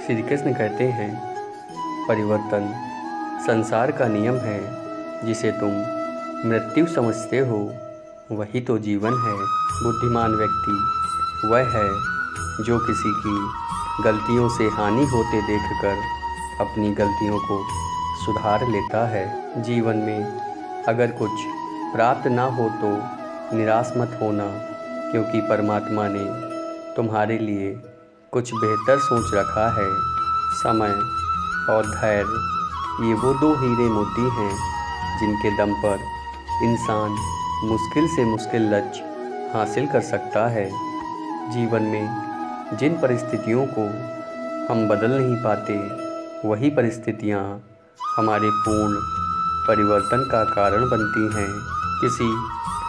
श्री कृष्ण कहते हैं, परिवर्तन संसार का नियम है। जिसे तुम मृत्यु समझते हो वही तो जीवन है। बुद्धिमान व्यक्ति वह है जो किसी की गलतियों से हानि होते देखकर अपनी गलतियों को सुधार लेता है। जीवन में अगर कुछ प्राप्त ना हो तो निराश मत होना, क्योंकि परमात्मा ने तुम्हारे लिए कुछ बेहतर सोच रखा है। समय और धैर्य ये वो दो हीरे मोती हैं जिनके दम पर इंसान मुश्किल से मुश्किल लक्ष्य हासिल कर सकता है। जीवन में जिन परिस्थितियों को हम बदल नहीं पाते, वही परिस्थितियाँ हमारे पूर्ण परिवर्तन का कारण बनती हैं। किसी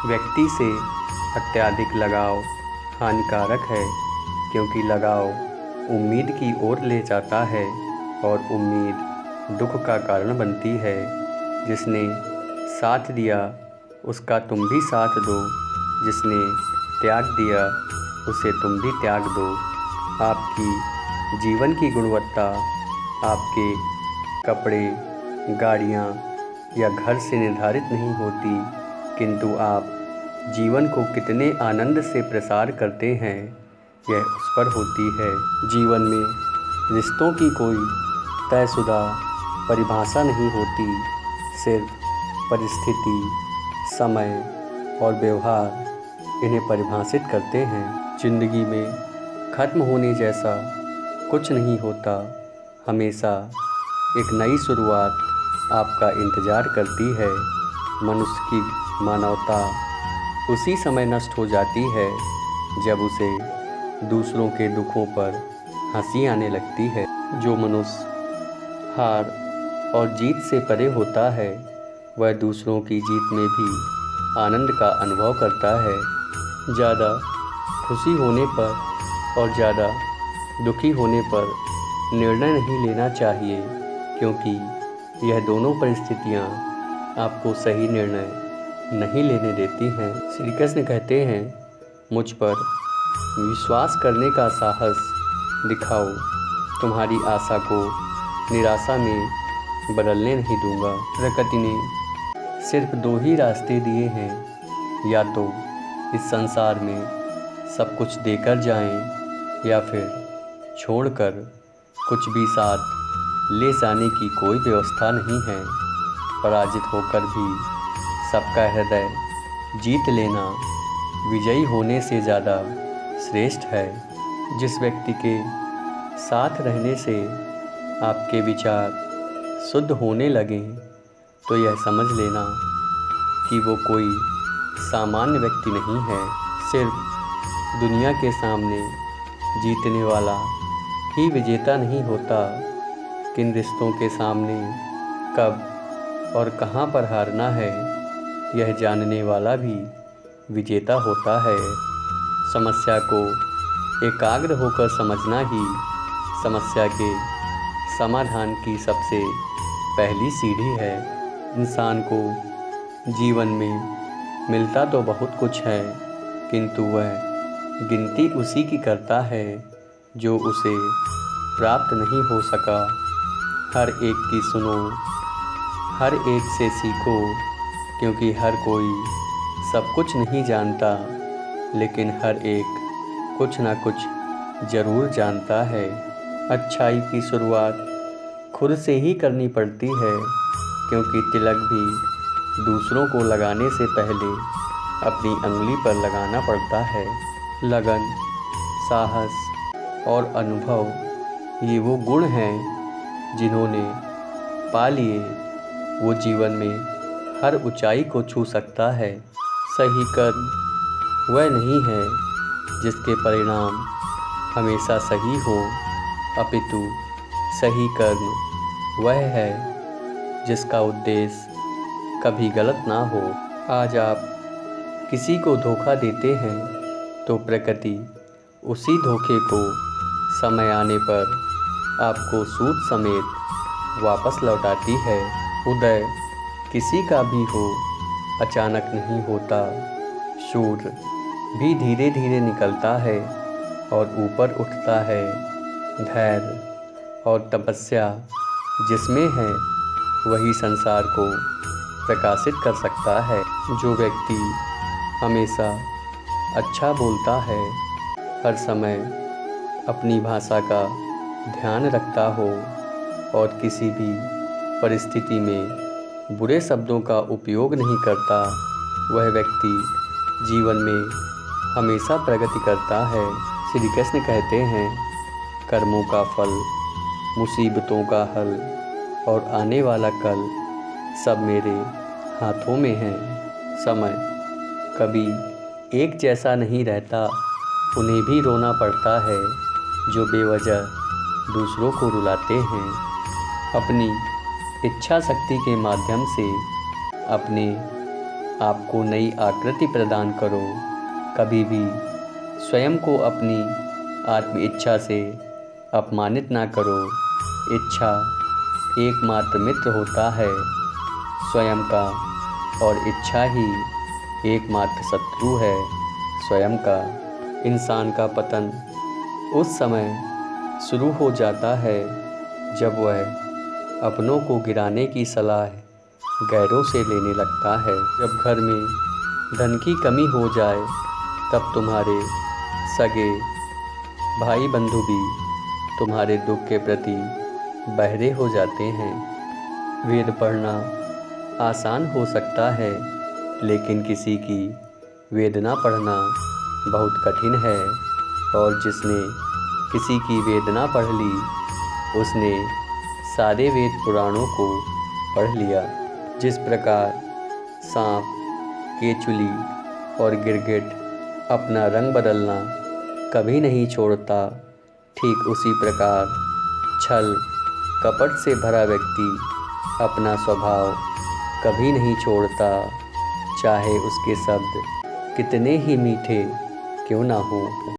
व्यक्ति से अत्यधिक लगाव हानिकारक है, क्योंकि लगाव उम्मीद की ओर ले जाता है और उम्मीद दुख का कारण बनती है। जिसने साथ दिया उसका तुम भी साथ दो, जिसने त्याग दिया उसे तुम भी त्याग दो। आपकी जीवन की गुणवत्ता आपके कपड़े, गाड़ियाँ या घर से निर्धारित नहीं होती, किंतु आप जीवन को कितने आनंद से प्रसार करते हैं यह उस पर होती है। जीवन में रिश्तों की कोई तयशुदा परिभाषा नहीं होती, सिर्फ परिस्थिति, समय और व्यवहार इन्हें परिभाषित करते हैं। जिंदगी में खत्म होने जैसा कुछ नहीं होता, हमेशा एक नई शुरुआत आपका इंतज़ार करती है। मनुष्य की मानवता उसी समय नष्ट हो जाती है जब उसे दूसरों के दुखों पर हंसी आने लगती है। जो मनुष्य हार और जीत से परे होता है, वह दूसरों की जीत में भी आनंद का अनुभव करता है। ज़्यादा खुशी होने पर और ज़्यादा दुखी होने पर निर्णय नहीं लेना चाहिए, क्योंकि यह दोनों परिस्थितियाँ आपको सही निर्णय नहीं लेने देती हैं। श्री कृष्ण कहते हैं, मुझ पर विश्वास करने का साहस दिखाओ, तुम्हारी आशा को निराशा में बदलने नहीं दूंगा। प्रकृति ने सिर्फ दो ही रास्ते दिए हैं, या तो इस संसार में सब कुछ देकर जाएं, या फिर छोड़कर कुछ भी साथ ले जाने की कोई व्यवस्था नहीं है। पराजित होकर भी सबका हृदय जीत लेना विजयी होने से ज़्यादा श्रेष्ठ है। जिस व्यक्ति के साथ रहने से आपके विचार शुद्ध होने लगें, तो यह समझ लेना कि वो कोई सामान्य व्यक्ति नहीं है। सिर्फ दुनिया के सामने जीतने वाला ही विजेता नहीं होता, किन रिश्तों के सामने कब और कहाँ पर हारना है यह जानने वाला भी विजेता होता है। समस्या को एकाग्र होकर समझना ही समस्या के समाधान की सबसे पहली सीढ़ी है। इंसान को जीवन में मिलता तो बहुत कुछ है, किंतु वह गिनती उसी की करता है जो उसे प्राप्त नहीं हो सका। हर एक की सुनो, हर एक से सीखो, क्योंकि हर कोई सब कुछ नहीं जानता, लेकिन हर एक कुछ ना कुछ ज़रूर जानता है। अच्छाई की शुरुआत खुद से ही करनी पड़ती है, क्योंकि तिलक भी दूसरों को लगाने से पहले अपनी अंगुली पर लगाना पड़ता है। लगन, साहस और अनुभव ये वो गुण हैं जिन्होंने पा लिए वो जीवन में हर ऊंचाई को छू सकता है। सही कर्म वह नहीं है जिसके परिणाम हमेशा सही हो, अपितु सही कर्म वह है जिसका उद्देश्य कभी गलत ना हो। आज आप किसी को धोखा देते हैं तो प्रकृति उसी धोखे को समय आने पर आपको सूद समेत वापस लौटाती है। उदय किसी का भी हो, अचानक नहीं होता। सूर्य भी धीरे धीरे निकलता है और ऊपर उठता है। धैर्य और तपस्या जिसमें है वही संसार को प्रकाशित कर सकता है। जो व्यक्ति हमेशा अच्छा बोलता है, हर समय अपनी भाषा का ध्यान रखता हो और किसी भी परिस्थिति में बुरे शब्दों का उपयोग नहीं करता, वह व्यक्ति जीवन में हमेशा प्रगति करता है। श्री कृष्ण कहते हैं, कर्मों का फल, मुसीबतों का हल और आने वाला कल सब मेरे हाथों में है। समय कभी एक जैसा नहीं रहता, उन्हें भी रोना पड़ता है जो बेवजह दूसरों को रुलाते हैं। अपनी इच्छा शक्ति के माध्यम से अपने आप को नई आकृति प्रदान करो। कभी भी स्वयं को अपनी आत्म इच्छा से अपमानित ना करो। इच्छा एकमात्र मित्र होता है स्वयं का, और इच्छा ही एकमात्र शत्रु है स्वयं का। इंसान का पतन उस समय शुरू हो जाता है जब वह अपनों को गिराने की सलाह गैरों से लेने लगता है। जब घर में धन की कमी हो जाए तब तुम्हारे सगे भाई बंधु भी तुम्हारे दुख के प्रति बहरे हो जाते हैं। वेद पढ़ना आसान हो सकता है, लेकिन किसी की वेदना पढ़ना बहुत कठिन है। और जिसने किसी की वेदना पढ़ ली, उसने सारे वेद पुराणों को पढ़ लिया। जिस प्रकार सांप, केचुली और गिरगिट अपना रंग बदलना कभी नहीं छोड़ता, ठीक उसी प्रकार छल कपट से भरा व्यक्ति अपना स्वभाव कभी नहीं छोड़ता, चाहे उसके शब्द कितने ही मीठे क्यों ना हो।